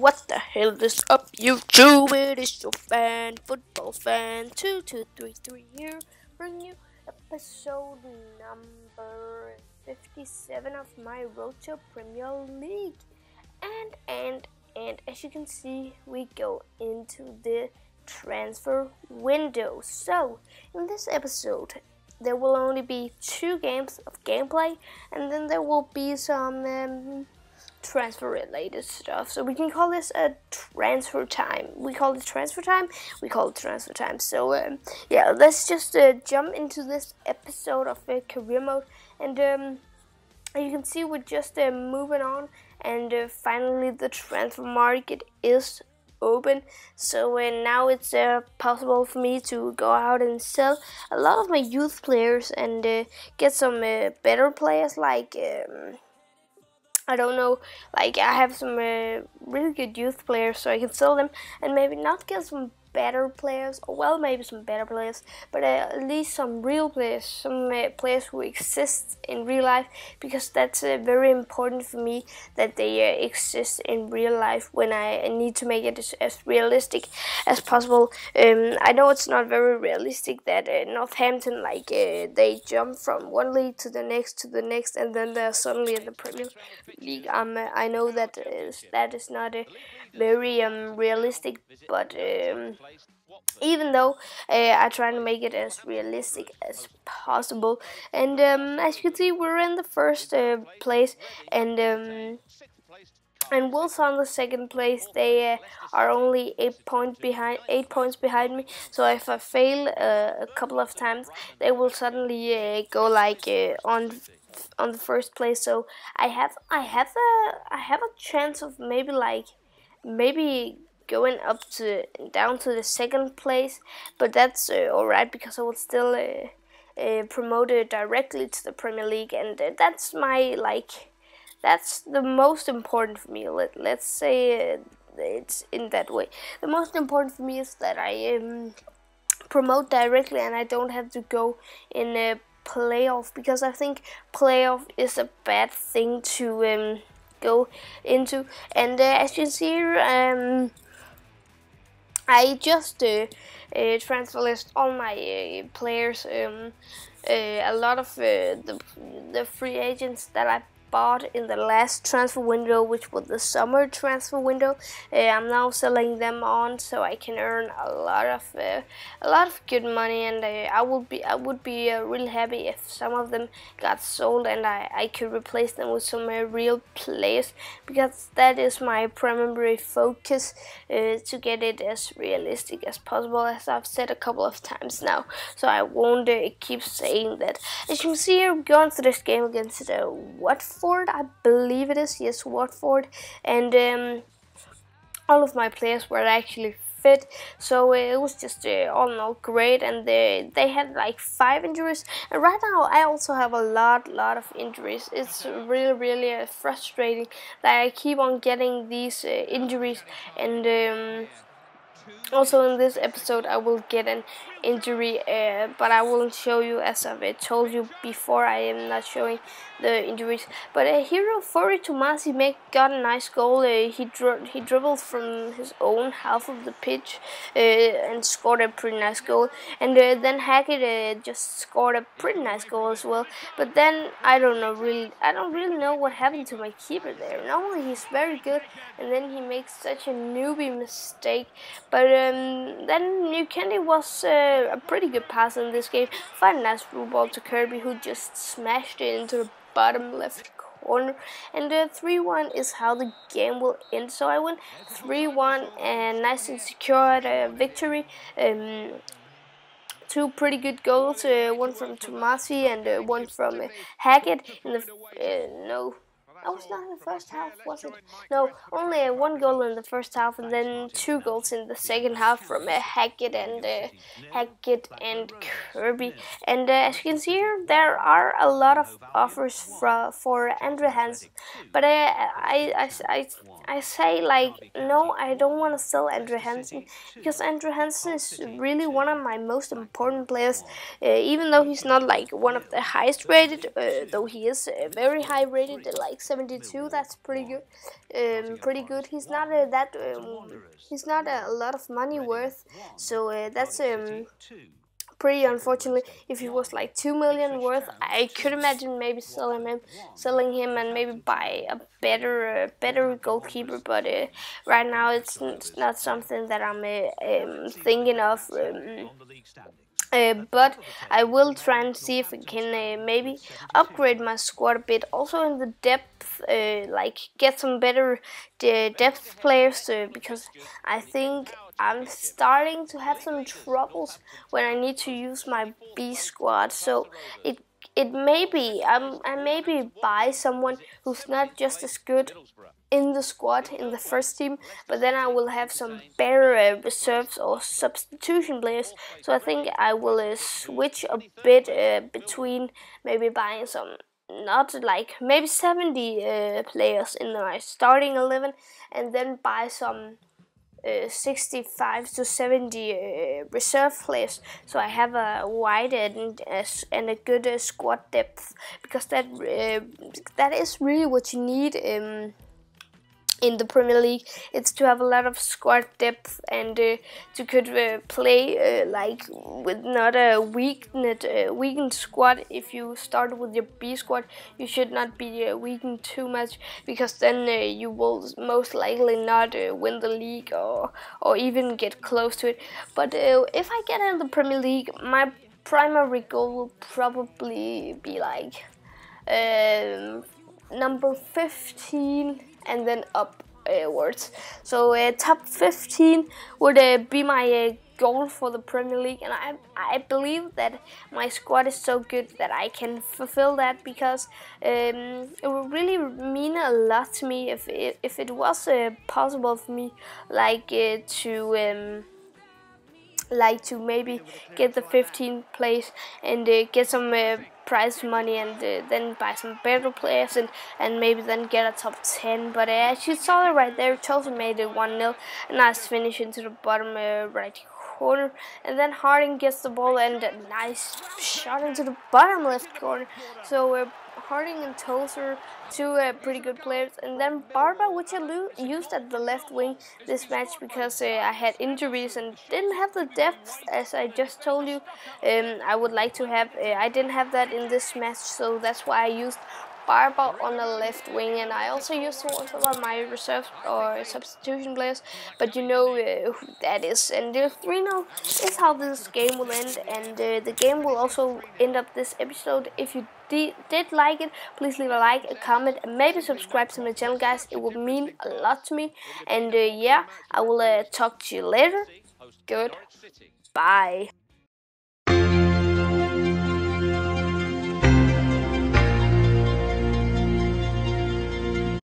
What the hell is up, YouTube? It is your fan, football fan, 2233 here, bringing you episode number 57 of my Road to Premier League. And as you can see, we go into the transfer window. So, in this episode, there will only be 2 games of gameplay, and then there will be some transfer related stuff. So we can call this a transfer time. We call it transfer time. So yeah, let's just jump into this episode of career mode, and you can see we're just moving on, and finally the transfer market is open. So now it's possible for me to go out and sell a lot of my youth players and get some better players, like I don't know, like I have some really good youth players, so I can sell them and maybe not get some better players, or well, maybe some better players, but at least some real players, some players who exist in real life, because that's very important for me, that they exist in real life when I need to make it as realistic as possible. I know it's not very realistic that Northampton, like they jump from one league to the next, and then they're suddenly in the Premier League. I know that that is not very realistic, but even though I try to make it as realistic as possible. And as you can see, we're in the first place, and Wolves on the second place. They are only 8 points behind me. So if I fail a couple of times, they will suddenly go like on the first place. So I have a chance of maybe going down to the second place, but that's alright, because I will still promoted directly to the Premier League, and that's the most important for me. Let's say it's in that way. The most important for me is that I promote directly, and I don't have to go in a playoff, because I think playoff is a bad thing to go into. And as you see here, I just transfer list all my players. A lot of the free agents that I bought in the last transfer window, which was the summer transfer window, I'm now selling them on, so I can earn a lot of good money, and I would be really happy if some of them got sold and I could replace them with some real players, because that is my primary focus, to get it as realistic as possible, as I've said a couple of times now. So I won't keep saying that. As you can see here, we're going to this game against Watford, I believe it is. Yes, Watford. And all of my players were actually fit, so it was just all in all great. And they had like 5 injuries, and right now I also have a lot of injuries. It's really frustrating that I keep on getting these injuries. And also in this episode I will get an injury, but I won't show you, as I've told you before. I am not showing the injuries. But Hero Furry Tomasi got a nice goal. He dribbled from his own half of the pitch and scored a pretty nice goal. And then Hackett just scored a pretty nice goal as well. But then I don't really know what happened to my keeper there. Normally he's very good, and then he makes such a newbie mistake. But then New Candy was a pretty good pass in this game. Find a nice through ball to Kirby, who just smashed it into the bottom left corner. And 3-1 is how the game will end. So I win 3-1, and nice and secured victory. 2 pretty good goals, one from Tomasi and one from Hackett in the no. That was not in the first half, was it? No, only 1 goal in the first half, and then 2 goals in the second half from Hackett and Kirby. And as you can see here, there are a lot of offers for Andre Hansen, but I say, like, no, I don't want to sell Andre Hansen, because Andre Hansen is really one of my most important players, even though he's not like one of the highest rated, though he is very high rated, like 72. That's pretty good. Pretty good. He's not he's not a lot of money worth, so that's pretty unfortunately. If he was like 2 million worth, I could imagine maybe selling him and maybe buy a better goalkeeper. But right now it's not something that I'm thinking of. But I will try and see if we can maybe upgrade my squad a bit. Also in the depth, like get some better depth players, because I think I'm starting to have some troubles when I need to use my B squad. So it may be I maybe buy someone who's not just as good in the squad in the first team, but then I will have some better reserves or substitution players. So I think I will switch a bit between maybe buying some, not like maybe 70 players in my starting 11, and then buy some 65 to 70 reserve players, so I have a wide and a good squad depth, because that is really what you need in the Premier League. It's to have a lot of squad depth and to could play like with not a weakened squad. If you start with your B squad, you should not be weakened too much, because then you will most likely not win the league or even get close to it. But if I get in the Premier League, my primary goal will probably be like number 15 and then upwards. So top 15 would be my goal for the Premier League, and I believe that my squad is so good that I can fulfill that, because it would really mean a lot to me if it was possible for me to maybe get the 15th place and get some prize money, and then buy some better players and maybe then get a top 10. But as you saw it right there, Chelsea made it 1-0. A nice finish into the bottom right corner, and then Harding gets the ball and a nice shot into the bottom left corner. So Harding and Tozer, two pretty good players, and then Barba, which I used at the left wing this match because I had injuries and didn't have the depth, as I just told you. I would like to have. I didn't have that in this match, so that's why I used Barba on the left wing, and I also used some of my reserves or substitution players, but you know who that is. And 3-0 is how this game will end, and the game will also end up this episode. If you did like it, please leave a like, a comment, and maybe subscribe to my channel, guys. It would mean a lot to me. And yeah, I will talk to you later. Goodbye.